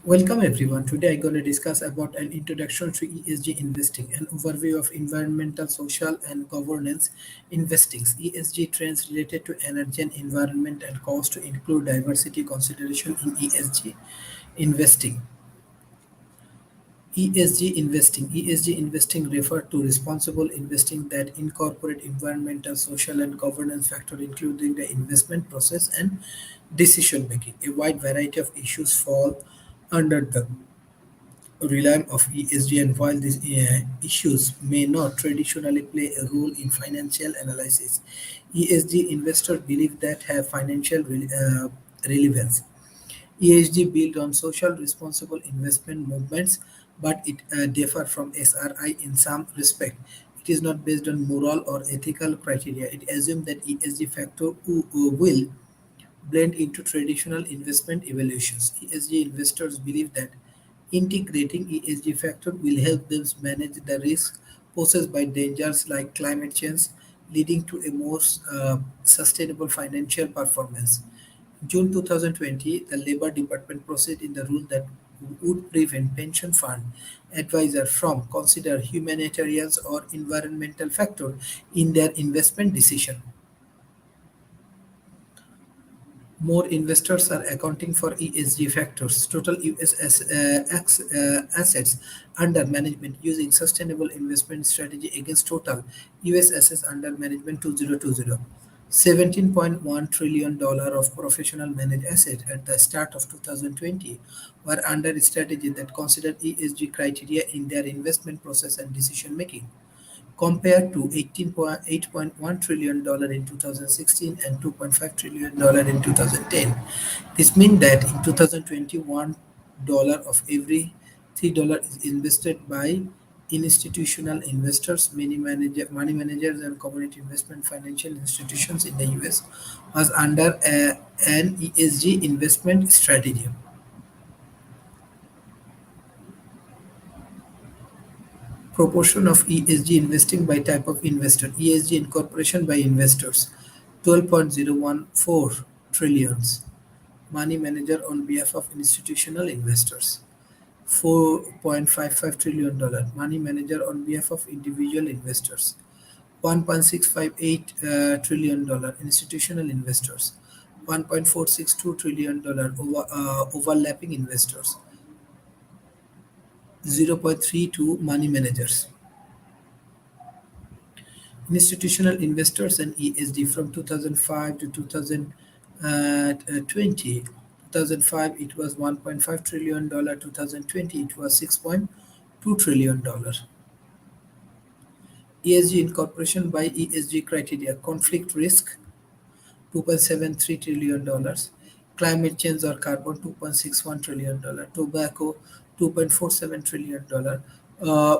Welcome everyone. Today I'm going to discuss about an introduction to ESG investing, an overview of environmental, social, and governance investing. ESG trends related to energy and environment and cost to include diversity consideration in ESG investing. ESG investing refer to responsible investing that incorporate environmental, social, and governance factors, including the investment process and decision making. A wide variety of issues fall under the realm of ESG, and while these issues may not traditionally play a role in financial analysis, ESG investors believe that have financial relevance. ESG built on social responsible investment movements, but it differs from SRI in some respect. It is not based on moral or ethical criteria. It assumes that ESG factor will blend into traditional investment evaluations. ESG investors believe that integrating ESG factor will help them manage the risk posed by dangers like climate change, leading to a more sustainable financial performance. June 2020, the Labor Department proceeded in the rule that would prevent pension fund advisors from consider humanitarian or environmental factor in their investment decision. More investors are accounting for ESG factors. Total assets under management using sustainable investment strategy against total US assets under management 2020. $17.1 trillion of professional managed assets at the start of 2020 were under a strategy that considered ESG criteria in their investment process and decision making compared to $8.1 trillion in 2016 and $2.5 trillion in 2010. This means that in 2021, dollar of every $3 is invested by institutional investors, money managers, and community investment financial institutions in the US was under an ESG investment strategy. Proportion of ESG investing by type of investor. ESG incorporation by investors 12.014 trillions. Money manager on behalf of institutional investors. $4.55 trillion. Money manager on behalf of individual investors. $1.658 trillion. Institutional investors. $1.462 trillion overlapping investors. 0.32 money managers. Institutional investors and ESG from 2005 to 2020. 2005 it was $1.5 trillion. 2020 it was $6.2 trillion. ESG incorporation by ESG criteria. Conflict risk $2.73 trillion. Climate change or carbon $2.61 trillion. Tobacco $2.47 trillion.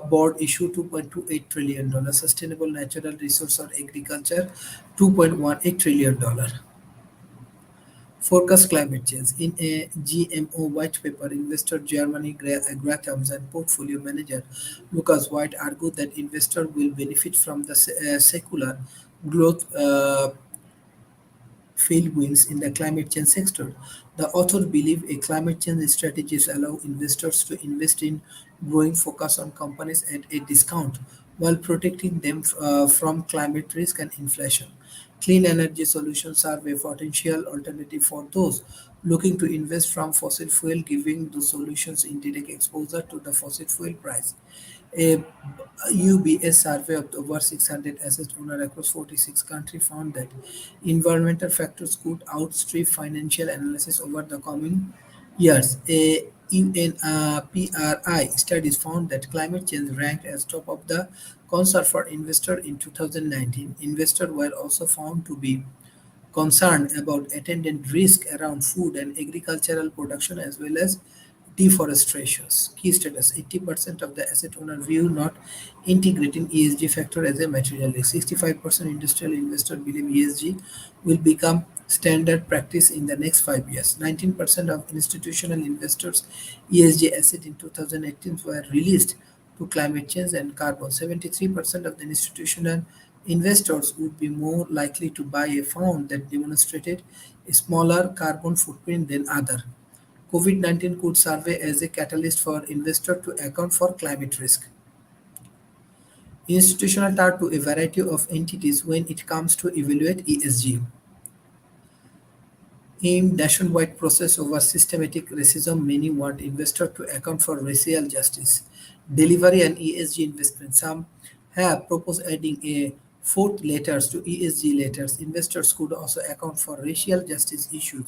Board issue $2.28 trillion. Sustainable natural resource or agriculture $2.18 trillion. Forecast climate change. In a GMO white paper, investor Germany Grathams and portfolio manager Lucas White argue that investors will benefit from the secular growth tailwinds in the climate change sector. The author believe a climate change strategies allow investors to invest in growing focus on companies at a discount while protecting them from climate risk and inflation. Clean energy solutions are a potential alternative for those looking to invest from fossil fuel, giving the solutions indirect exposure to the fossil fuel price. A UBS survey of over 600 asset owners across 46 countries found that environmental factors could outstrip financial analysis over the coming years. A UNPRI studies found that climate change ranked as top of the concern for investors in 2019. Investors were also found to be concerned about attendant risk around food and agricultural production as well as deforestation. Key status 80% of the asset owner view not integrating ESG factor as a material risk. 65% industrial investors believe ESG will become standard practice in the next 5 years. 19% of institutional investors ESG asset in 2018 were released to climate change and carbon. 73% of the institutional investors would be more likely to buy a fund that demonstrated a smaller carbon footprint than other. COVID-19 could serve as a catalyst for investors to account for climate risk. Institutional turn to a variety of entities when it comes to evaluate ESG. Aim nationwide process over systematic racism. Many want investors to account for racial justice, delivery, and ESG investment. Some have proposed adding a fourth letters to ESG letters. Investors could also account for racial justice issues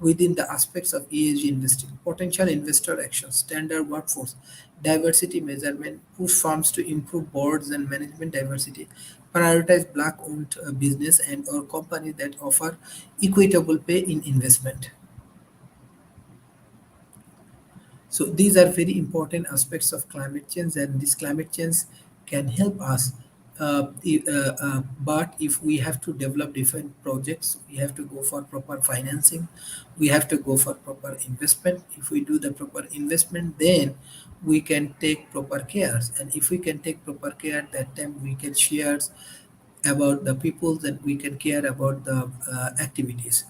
within the aspects of ESG investing. Potential investor actions, standard workforce, diversity measurement, push firms to improve boards and management diversity, prioritize black-owned business and or companies that offer equitable pay in investment. So these are very important aspects of climate change, and this climate change can help us. But if we have to develop different projects, we have to go for proper financing, we have to go for proper investment. If we do the proper investment, then we can take proper cares, and if we can take proper care, at that time we can share about the people that we can care about the activities.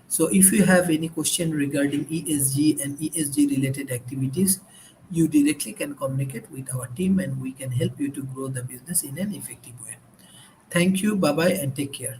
So if you have any question regarding ESG and ESG related activities, you directly can communicate with our team and we can help you to grow the business in an effective way. Thank you, bye bye, and take care.